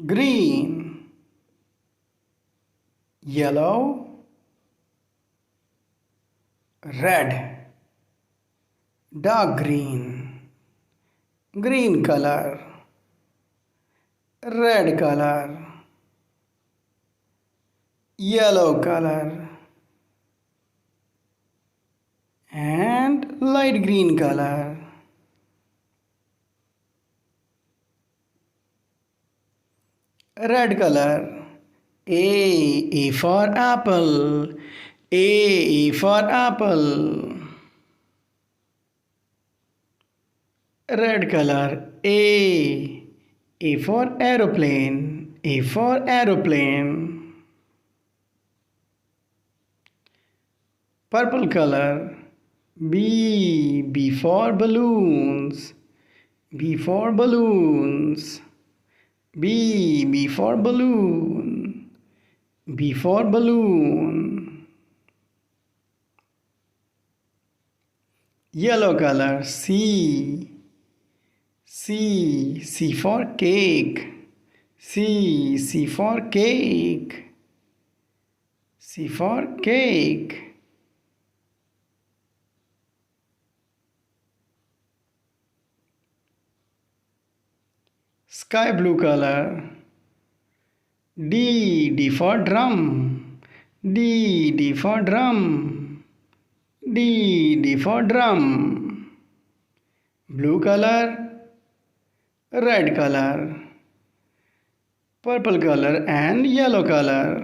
green, yellow, red, dark green, green color, red color, yellow color, and light green color. Red color. A for apple. A for apple. Red color. A for aeroplane. A for aeroplane. Purple color. B for balloons. B for balloons. B for balloon. B for balloon. Yellow color. C for cake. C for cake. C for cake. Sky blue color. D for drum. D for drum. D for drum. Blue color, red color, purple color and yellow color.